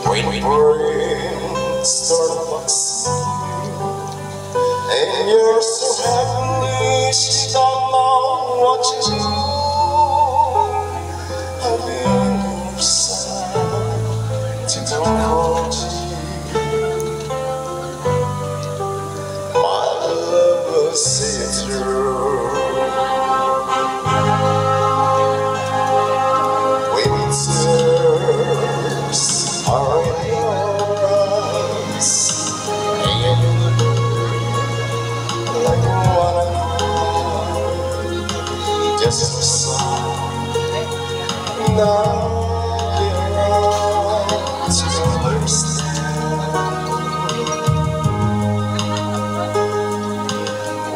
When brains Starbucks and you're so happy she don't know what you do. I'll be on your side to don't hold you. My love will see it through. Winters are in your eyes, and you look like what I just saw. Now you're out to understand.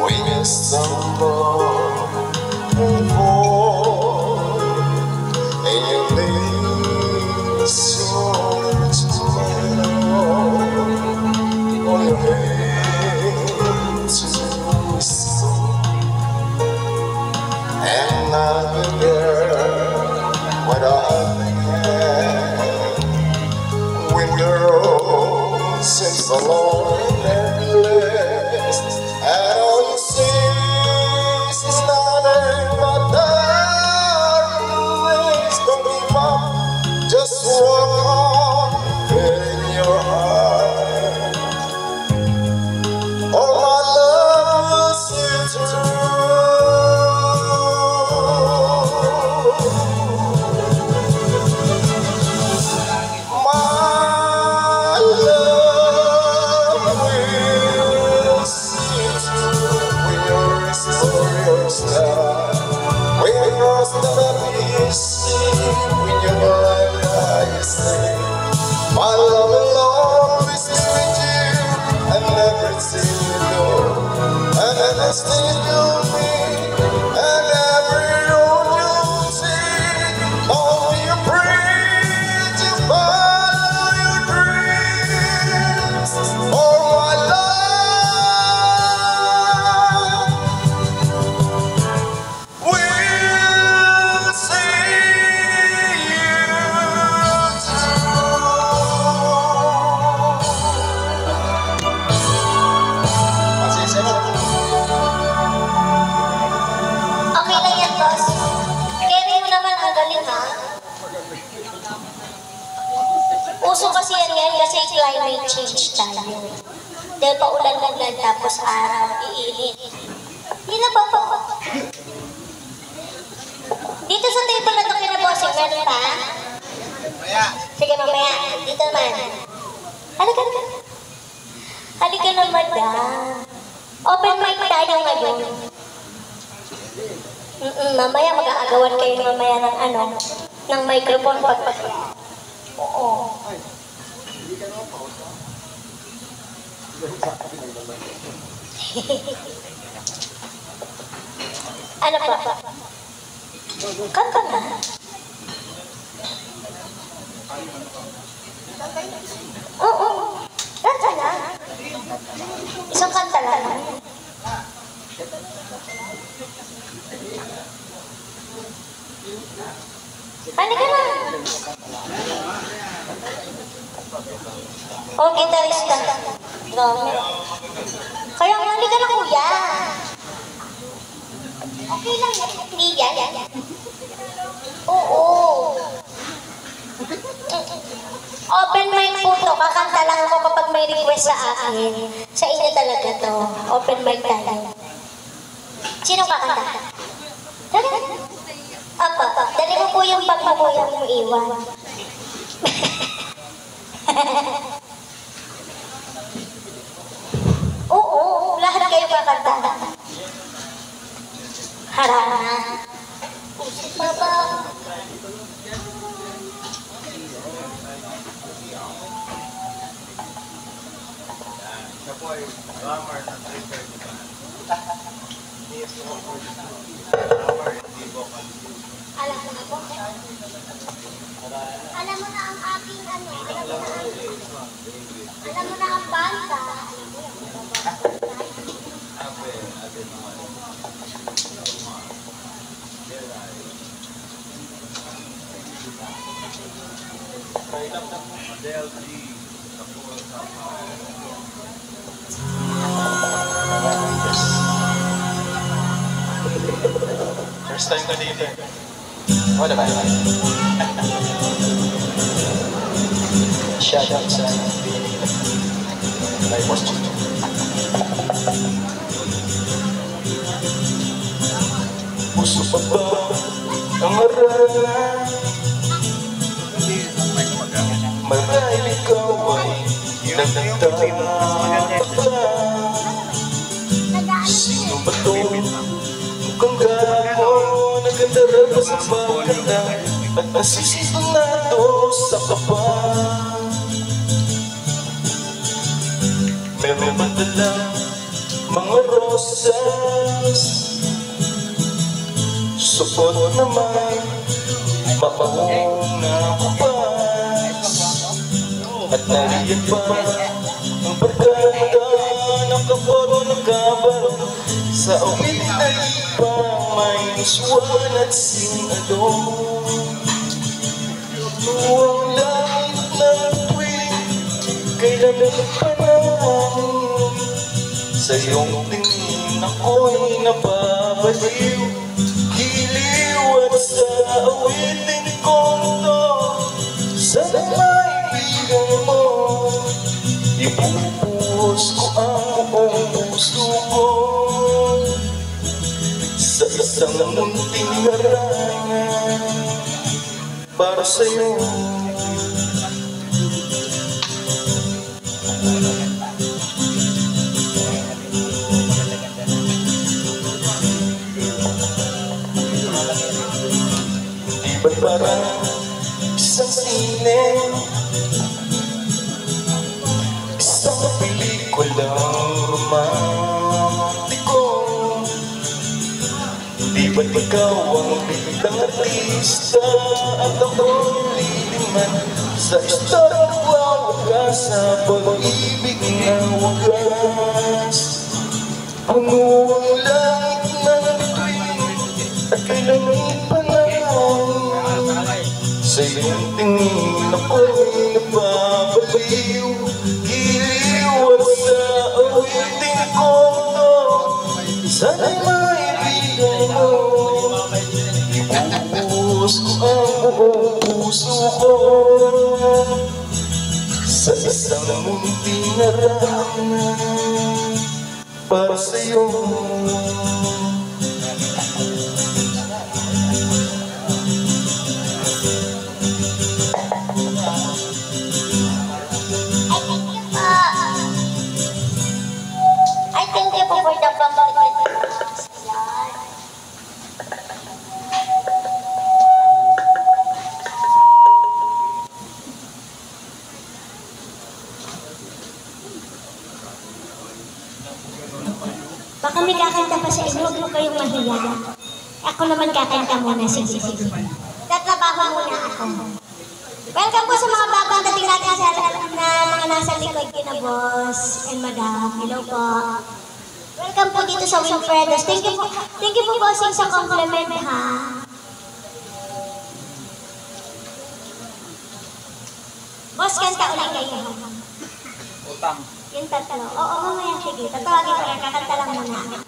When you stumble and fall, and you lose your tomorrow on your head to stone. And I've been there when I've been had. When girls seems alone and blessed, and all you see is nothing but darkness. Don't give up, just walk on in your heart. All my love will see you through. My love will see you through. When you restore your style, when your style is seen, when your blind eyes see. My love will always be with you, and everything you do, and everything you mean, and every road you take. Don't be afraid to follow your dreams. For my love will see you through. Okay lang yan, boss. Carry mo naman ang galing, ha? Uso kasi yan yan kasi climate change tayo. Dahil paulan-ulan tapos araw, iinit. Hindi na ba po? Dito sa table na ito kinabossing, meron pa? Sige, mamaya. Dito naman. Halika na. Halika na, madam. Open mic tayo ngayon. Mamaya mag-aagawan kayo mamaya ng ano, ng microphone pag... Oo. Ano pa? Kanta na. Oo. Kanta na. Isang kanta lang. Halika na. Oh, gitarista. Dami. Kaya halika na, kuya. Okay lang yan. Hindi yan. Oo. Open mic po to. Kakanta lang ako kapag may request sa akin. Sa inyo talaga to. Open mic tayo. Sino kakanta? Apa, dali mo po yung bag mo po yung iwan. Oo, lahat kayo kakanta. Harana. Pusip pa ba? Siya po ay drummer ng Trigger. Alam mo na po? Alam mo na ang aking ano, alam mo na ang banda. Alam mo First time ka dito. Wala ba? Shout out sa my boss. Puso pa ba ang aralan? Marahil ikaw ay nagtataka. Sino ba to? Mukhang gago, nagandara sa pagkanda at nasisinado sa kapa. Meron ba dalang mga rosas? Supot naman, mapaong na kupas. At nariyan pa ang pagkanda ng kaporo ng kabarong. Sa awit ay pang may nuswan at singalong. Ang langit ng tuwing kailangan panahon. Sa iyong tingin ako'y napabaliw. Giliw at sa awitin kong to, sana maibigan mo. Ibubuhos ko ang buong puso ko sa isang munting harangan para sa'yo. Di ba't parang isang sine, isang pelikulang romantiko? Di ba't ikaw ang biglang artista at ako'y liliman sa istoryang wawagas sa pag-ibig na wagas? Puno ang langit ng bituin at kailangan panahon. Sa iyong tingin ako'y napabaliw. Giliw at sa awitin kong to, sana'y maibigan mo. Ibubuhos ko ang buong puso ko sa isang munting harangan para sa'yo. I thank you po for the compliment. Baka may kakanta pa sa inyo, huwag mo kayong mahiya. Ako naman kakanta muna, sige. Tatrabaho muna ako. Welcome po sa mga bagong dating natin sa na mga nasa likod kina boss and madam. Hello po. Welcome po dito sa Wilfredos. Thank you po bossing sa compliment ha. Boss, kanta ulit kayo. Utang. Yung tatlo. Oo, mamaya sige. Tatawagin ko yan. Kakanta lang muna.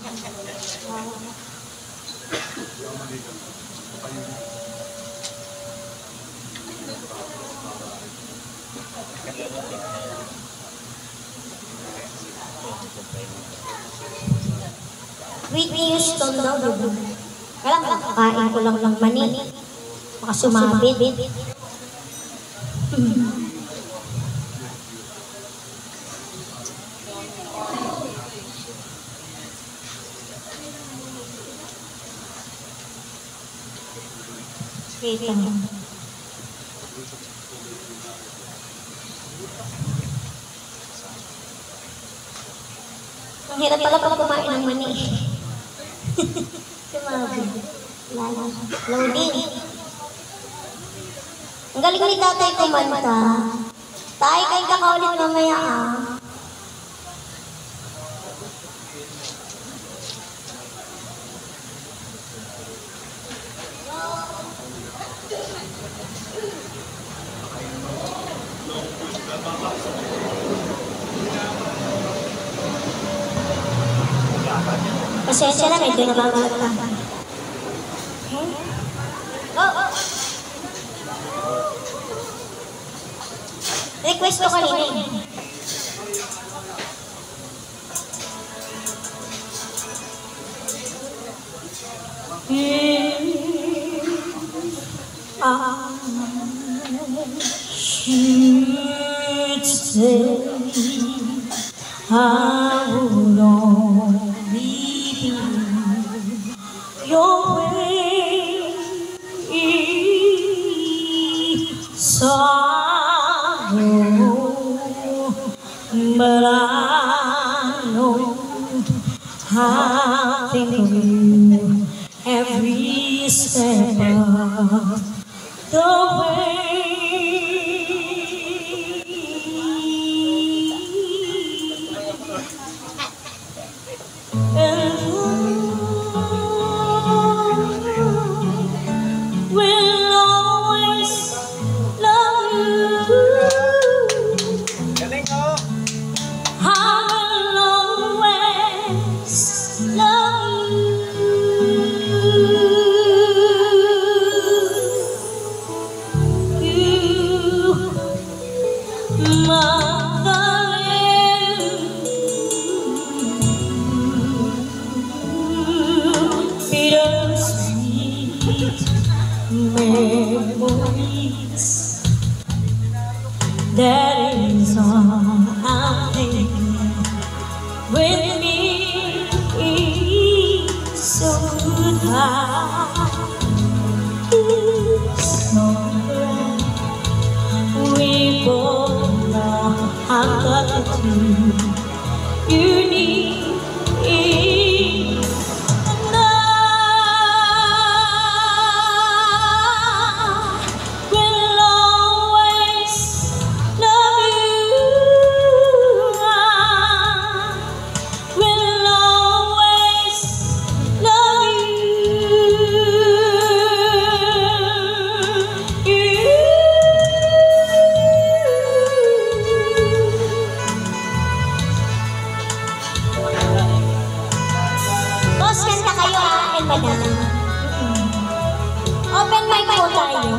Whitney Houston daw, diba? Kaya lang, kakain ko lang ng mani. Baka sumabit. Wait lang. Ang hirap pala pag kumain ng mani. Sumabit. Loading. Ang galing ni tatay kumanta. Tay, kain ka ulit mamaya ah. Pasensya na, medyo nababalik pa. Okay? Oh! Request ko kanina eh. Should say I would only be your way, sorrow, but I know I think of you every step of the way. Memories, that is all I'm thinking with me. So goodbye, we both know how much you need. Open mic po tayo.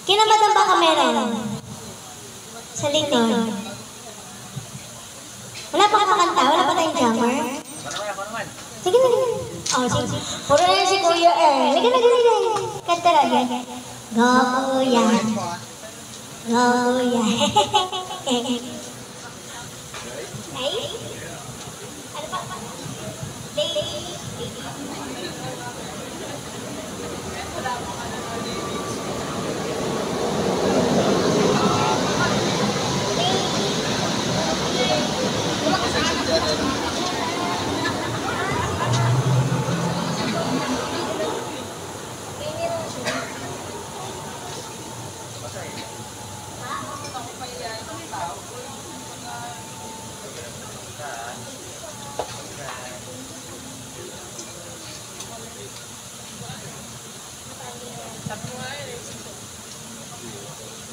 Kinamadam ba ka meron? Sa likod. Wala pa kakanta? Wala pa tayong jammer? Sige na. Oh, sige. Puro na yan si Kuya Earl. Liga na. Kanta na yan. Go, Kuya. Go, Kuya. Nice? Ano pa? Lady.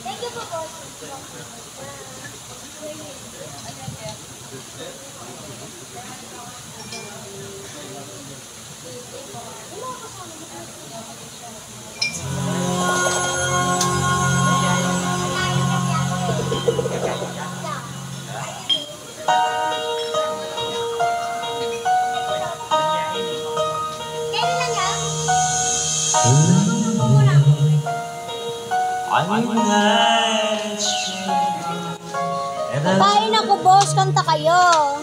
Thank you po, boss. Kain ako, boss. Kanta kayo.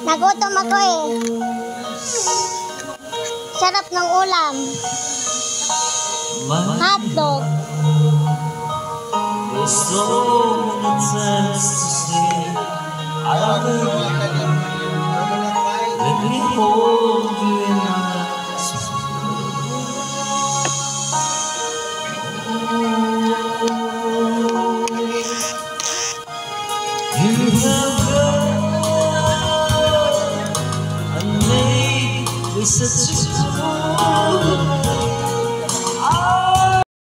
Nagutom ako eh. Sarap ng ulam. Hotdog. Let me hold you in my arms. You have gone and made me such a